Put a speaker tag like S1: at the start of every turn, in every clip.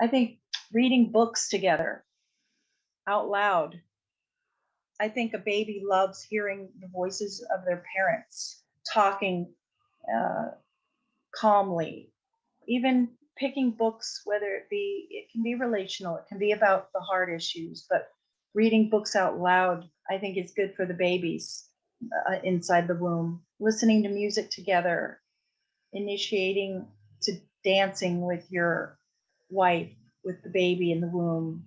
S1: I think reading books together out loud. I think a baby loves hearing the voices of their parents talking uh, calmly. Even picking books, whether it can be relational, it can be about the hard issues, but reading books out loud, I think is good for the babies inside the womb. Listening to music together, initiating to dancing with your wife, with the baby in the womb,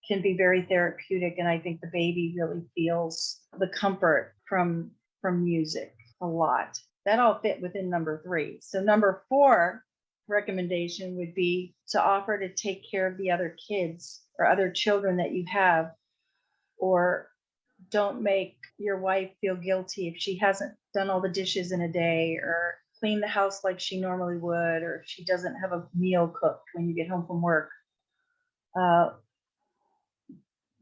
S1: can be very therapeutic, and I think the baby really feels the comfort from music a lot. That all fit within number 3. So number 4 recommendation would be to offer to take care of the other kids or other children that you have, or don't make your wife feel guilty if she hasn't done all the dishes in a day, or clean the house like she normally would, or if she doesn't have a meal cooked when you get home from work. uh,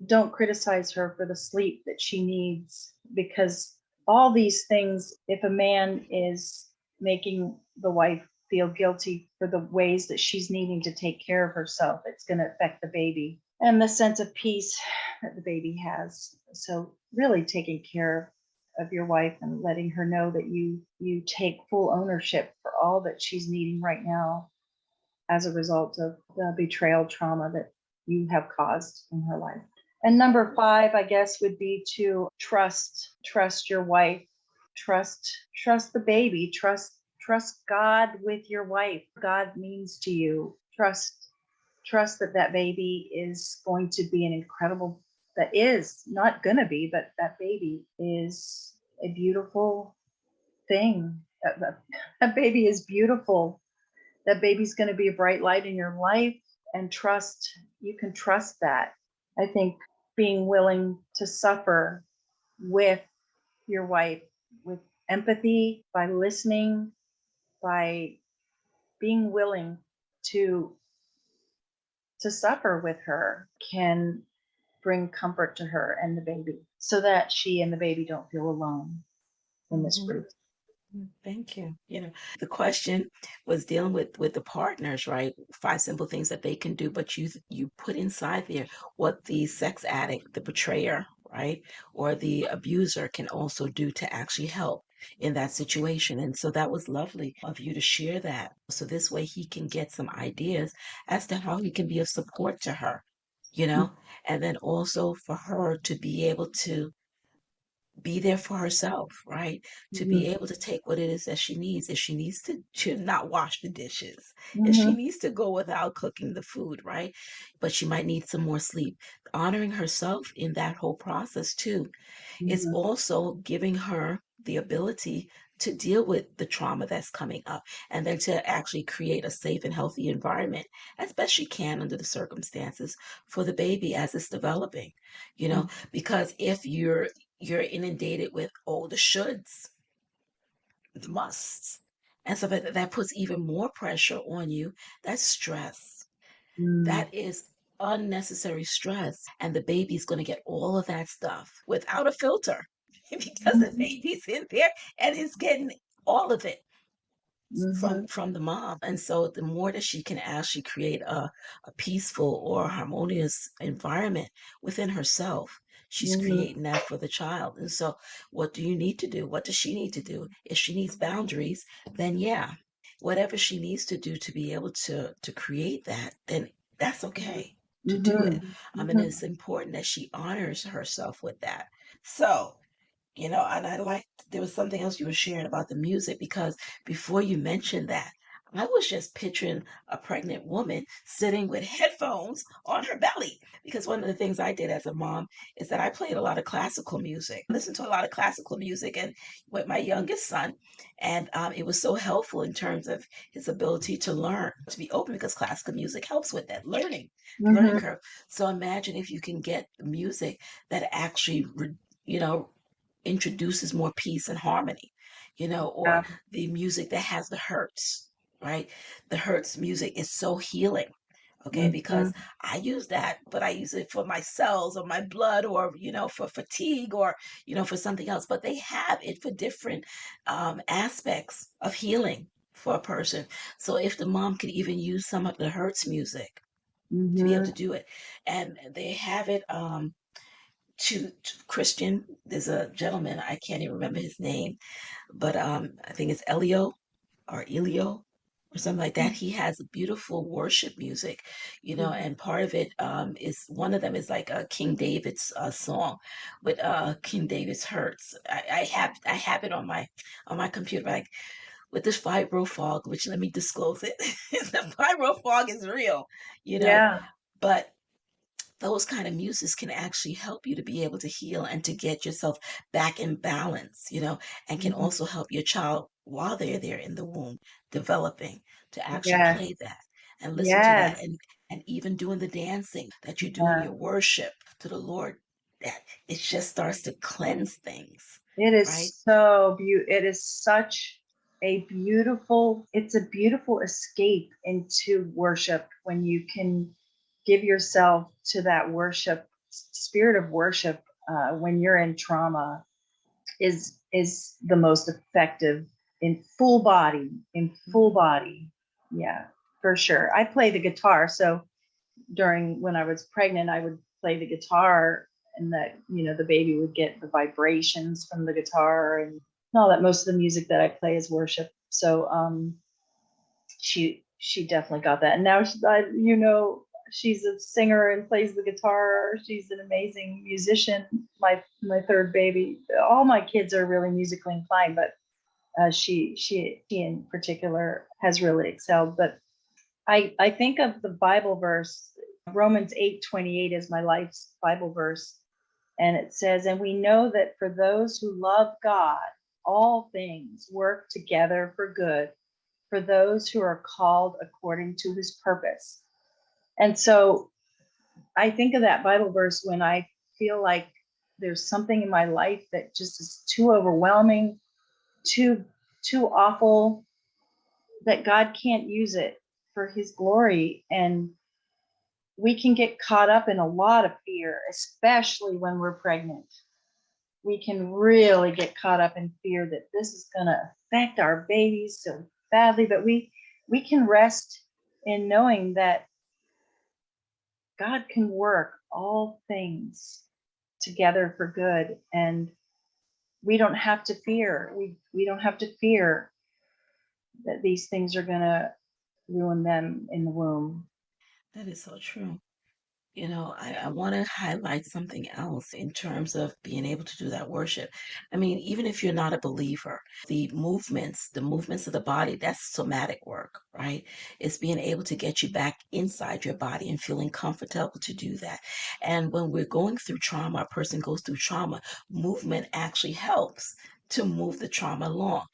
S1: don't criticize her for the sleep that she needs, because all these things, if a man is making the wife feel guilty for the ways that she's needing to take care of herself, it's going to affect the baby and the sense of peace that the baby has. So really taking care of your wife and letting her know that you take full ownership for all that she's needing right now as a result of the betrayal trauma that you have caused in her life. And number 5, I guess, would be to trust your wife, trust the baby, trust God with your wife. God means to you. Trust that that baby is going to be an incredible, that is not going to be, but that baby is a beautiful thing. That baby is beautiful. That baby's going to be a bright light in your life, and you can trust that. I think being willing to suffer with your wife, with empathy, by listening, by being willing to suffer with her, can bring comfort to her and the baby, so that she and the baby don't feel alone in this
S2: Mhm.
S1: group.
S2: Thank you. The question was dealing with the partners, right? 5 simple things that they can do, but you put inside there what the sex addict, the betrayer, right, or the abuser can also do to actually help in that situation. And so that was lovely of you to share that. So this way he can get some ideas as to how he can be of support to her, you know, and then also for her to be able to be there for herself, right? To be
S1: Mhm.
S2: able to take what it is that she needs. If she needs to not wash the dishes, if she
S1: Mhm.
S2: needs to go without cooking the food, right? But she might need some more sleep. Honoring herself in that whole process too is
S1: Mhm.
S2: also giving her the ability to deal with the trauma that's coming up and then to actually create a safe and healthy environment as best she can under the circumstances for the baby as it's developing,
S1: Mhm.
S2: because if you're inundated with all the shoulds, the musts, and stuff like that, that puts even more pressure on you. That's stress.
S1: Mhm.
S2: That is unnecessary stress. And the baby's going to get all of that stuff without a filter because the
S1: Mhm.
S2: baby's in there and is getting all of it from
S1: Mhm.
S2: from the mom. And so the more that she can actually create a peaceful or harmonious environment within herself, she's
S1: Mhm.
S2: creating that for the child. And so what do you need to do? What does she need to do? If she needs boundaries, then yeah, whatever she needs to do to be able to create that, then that's okay to do it.
S1: Mhm.
S2: And
S1: Mhm.
S2: it's important that she honors herself with that. So and I liked there was something else you were sharing about the music because before you mentioned that, I was just picturing a pregnant woman sitting with headphones on her belly. Because one of the things I did as a mom is that I played a lot of classical music, listened to a lot of classical music, and with my youngest son, and it was so helpful in terms of his ability to learn, to be open, because classical music helps with that learning
S1: Mhm.
S2: curve. So imagine if you can get music that actually you know introduces more peace and harmony, or
S1: Yeah.
S2: the music that has the hertz, right? The hertz music is so healing. Okay, because
S1: Mhm.
S2: I use that, but I use it for my cells or my blood or, for fatigue or, for something else. But they have it for different aspects of healing for a person. So if the mom could even use some of the Hertz music, to be able
S1: Hmm.
S2: to do it. And they have it to Christian. There's a gentleman, I can't even remember his name, but I think it's Elio or something like that. He has beautiful worship music, and part of it is one of them is like a King David's song with King David's hurts. I have it on my computer, like with this vibro fog, which let me disclose it. The vibro fog is real, you know,
S1: Yeah.
S2: but those kind of muses can actually help you to be able to heal and to get yourself back in balance, and can
S1: Mhm.
S2: also help your child while they're there in the womb developing to actually
S1: Yes.
S2: play that and listen to that,
S1: Yes.
S2: and even doing the dancing that you're doing
S1: Yeah.
S2: your worship to the Lord, that it just starts to cleanse things,
S1: It is
S2: right?
S1: so beautiful. It is such a beautiful, it's a beautiful escape into worship when you can give yourself to that worship, spirit of worship, when you're in trauma is the most effective in full
S2: Mhm.
S1: body. Yeah, for sure. I play the guitar, so during when I was pregnant, I would play the guitar, and that the baby would get the vibrations from the guitar and all that. Most of the music that I play is worship, so she definitely got that, and now she's a singer and plays the guitar. She's an amazing musician. My third baby. All my kids are really musically inclined, but she in particular has really excelled. But I think of the Bible verse, Romans 8:28 is my life's Bible verse. And it says, and we know that for those who love God, all things work together for good, for those who are called according to his purpose. And so I think of that Bible verse when I feel like there's something in my life that just is too overwhelming, too too awful, that God can't use it for his glory. And we can get caught up in a lot of fear, especially when we're pregnant. We can really get caught up in fear that this is going to affect our babies so badly, but we can rest in knowing that God can work all things together for good, and we don't have to fear. We don't have to fear that these things are going to ruin them in the womb.
S2: That is so true. I want to highlight something else in terms of being able to do that worship. I mean, even if you're not a believer, the movements of the body, that's somatic work, right? It's being able to get you back inside your body and feeling comfortable to do that. And when we're going through trauma, a person goes through trauma, movement actually helps to move the trauma along.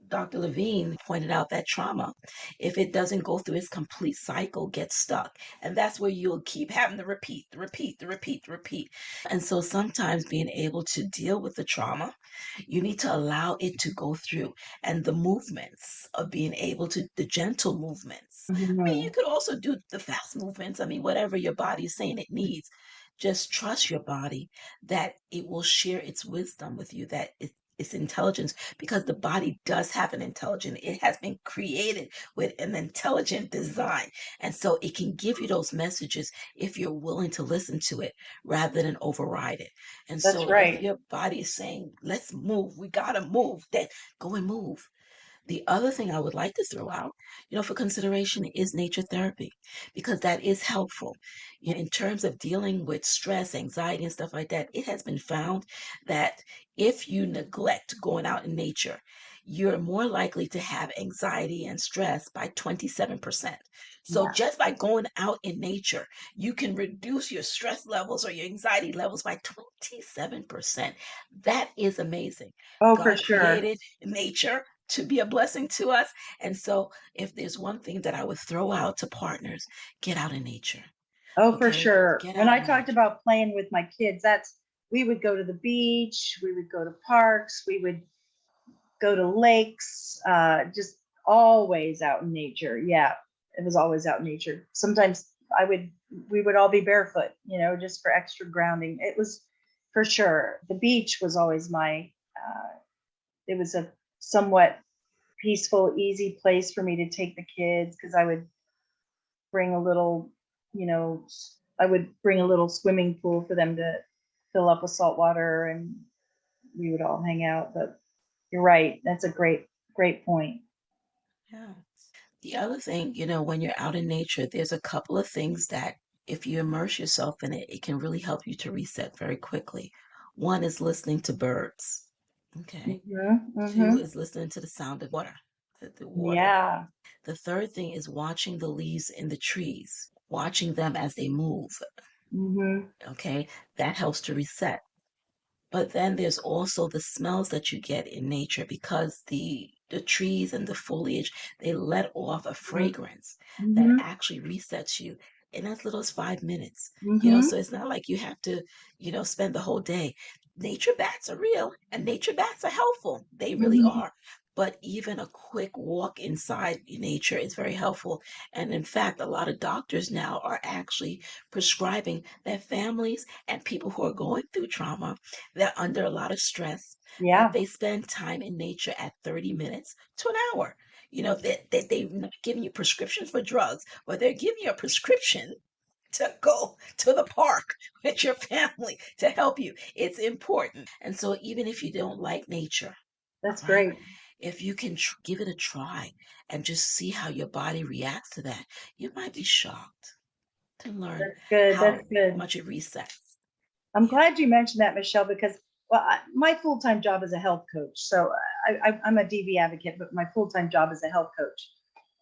S2: Dr. Levine pointed out that trauma, if it doesn't go through its complete cycle, gets stuck. And that's where you'll keep having to repeat, the repeat, the repeat, the repeat. And so sometimes being able to deal with the trauma, you need to allow it to go through. And the movements of being able to, the gentle movements. I mean, you
S1: Mhm.
S2: could also do the fast movements. I mean, whatever your body is saying it needs. Just trust your body that it will share its wisdom with you, that its intelligence, because the body does have an intelligence. It has been created with an intelligent design. And so it can give you those messages if you're willing to listen to it rather than override it. And
S1: That's
S2: so if
S1: right.
S2: your body is saying, let's move, we got to move, then go and move. The other thing I would like to throw out, for consideration is nature therapy, because that is helpful. In terms of dealing with stress, anxiety, and stuff like that, it has been found that if you neglect going out in nature, you're more likely to have anxiety and stress by 27%. So
S1: Yeah.
S2: just by going out in nature, you can reduce your stress levels or your anxiety levels by 27%. That is amazing.
S1: Oh, for
S2: God
S1: sure.
S2: created nature to be a blessing to us. And so, if there's one thing that I would throw out to partners, get out in nature.
S1: Oh, for
S2: Okay?
S1: sure.
S2: Get
S1: When
S2: out
S1: I
S2: in
S1: talked
S2: nature.
S1: about playing with my kids, we would go to the beach, we would go to parks, we would go to lakes, just always out in nature. Yeah, it was always out in nature. Sometimes we would all be barefoot, just for extra grounding. It was for sure. The beach was always it was a somewhat peaceful, easy place for me to take the kids because I would bring a little I would bring a little swimming pool for them to fill up with salt water, and we would all hang out. But you're right. That's a great point.
S2: Yeah. The other thing, when you're out in nature, there's a couple of things that if you immerse yourself in it, it can really help you to reset very quickly. One is listening to birds. Okay. Two
S1: Mm-hmm.
S2: is listening to the sound of water, the water.
S1: Yeah.
S2: The third thing is watching the leaves in the trees, watching them as they move.
S1: Mm-hmm.
S2: Okay. That helps to reset. But then there's also the smells that you get in nature because the trees and the foliage, they let off a fragrance that
S1: Mm-hmm.
S2: actually resets you in as little as 5 minutes.
S1: Mm-hmm.
S2: So it's not like you have to, spend the whole day. Nature bats are real and nature bats are helpful. They really
S1: Mm-hmm.
S2: are. But even a quick walk inside nature is very helpful. And in fact, a lot of doctors now are actually prescribing that families and people who are going through trauma, they're under a lot of stress, that
S1: Yeah,
S2: they spend time in nature at 30 minutes to an hour. They're not giving you prescriptions for drugs, but they're giving you a prescription to go to the park with your family to help you. It's important. And so, even if you don't like nature, all
S1: that's
S2: right,
S1: great.
S2: if you can give it a try and just see how your body reacts to that, you might be shocked to learn
S1: That's good. That's
S2: how
S1: good.
S2: much it resets.
S1: I'm
S2: Yeah.
S1: glad you mentioned that, Michelle, because my full-time job is a health coach. So I'm a DV advocate, but my full-time job is a health coach.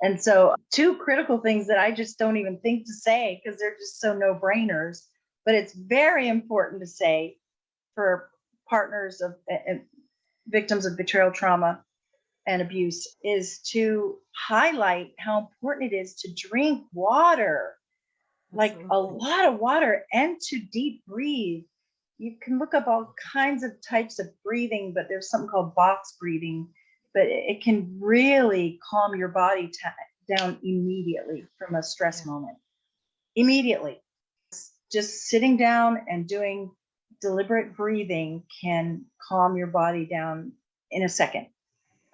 S1: And so two critical things that I just don't even think to say because they're just so no-brainers, but it's very important to say for partners of victims of betrayal trauma and abuse is to highlight how important it is to drink water, like a
S2: Absolutely.
S1: lot of water, and to deep breathe. You can look up all kinds of types of breathing, but there's something called box breathing, but it can really calm your body down immediately from a stress
S2: Yeah.
S1: moment. Immediately. Just sitting down and doing deliberate breathing can calm your body down in a second.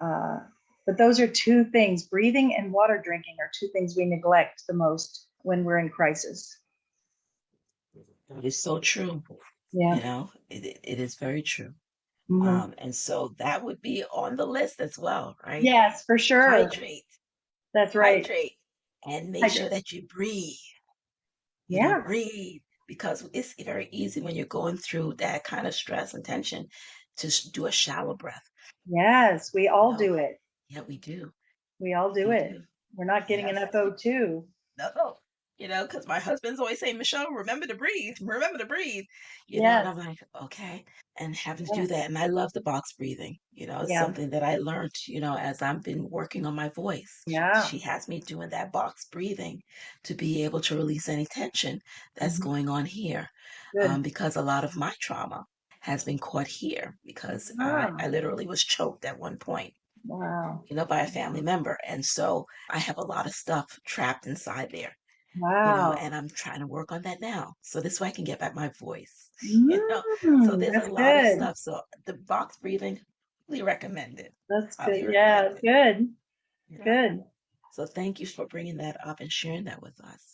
S1: Uh, but those are two things. Breathing and water drinking are two things we neglect the most when we're in crisis.
S2: It is so true.
S1: Yeah.
S2: It is very true.
S1: Mhm.
S2: And so that would be on the list as well, right?
S1: Yes, for sure.
S2: Hydrate,
S1: That's right.
S2: hydrate, and make sure
S1: Hydrate.
S2: that you breathe.
S1: Yeah.
S2: Breathe because it's very easy when you're going through that kind of stress and tension to do a shallow breath.
S1: Yes, we
S2: You
S1: all
S2: know,
S1: do it.
S2: yeah, we do.
S1: We all do
S2: We
S1: it.
S2: do.
S1: We're not getting
S2: Yes.
S1: enough O2.
S2: No, because my husband's always saying, Michelle, remember to breathe, and I'm
S1: Yes.
S2: like, okay, and having to
S1: Yeah.
S2: do that. And I love the box breathing, it's
S1: Yeah.
S2: something that I learned, as I've been working on my voice.
S1: Yeah.
S2: She has me doing that box breathing to be able to release any tension that's
S1: Mhm.
S2: going on here,
S1: Good.
S2: because a lot of my trauma has been caught here because I
S1: Wow.
S2: literally was choked at one point,
S1: Wow.
S2: by a family member. And so I have a lot of stuff trapped inside there,
S1: Wow.
S2: and I'm trying to work on that now. So this way I can get back my voice, So there's a
S1: That's
S2: lot of
S1: good.
S2: stuff. So the box breathing, highly recommended.
S1: That's
S2: Highly
S1: good. Yeah,
S2: recommended.
S1: good.
S2: Yeah.
S1: Good.
S2: So thank you for bringing that up and sharing that with us.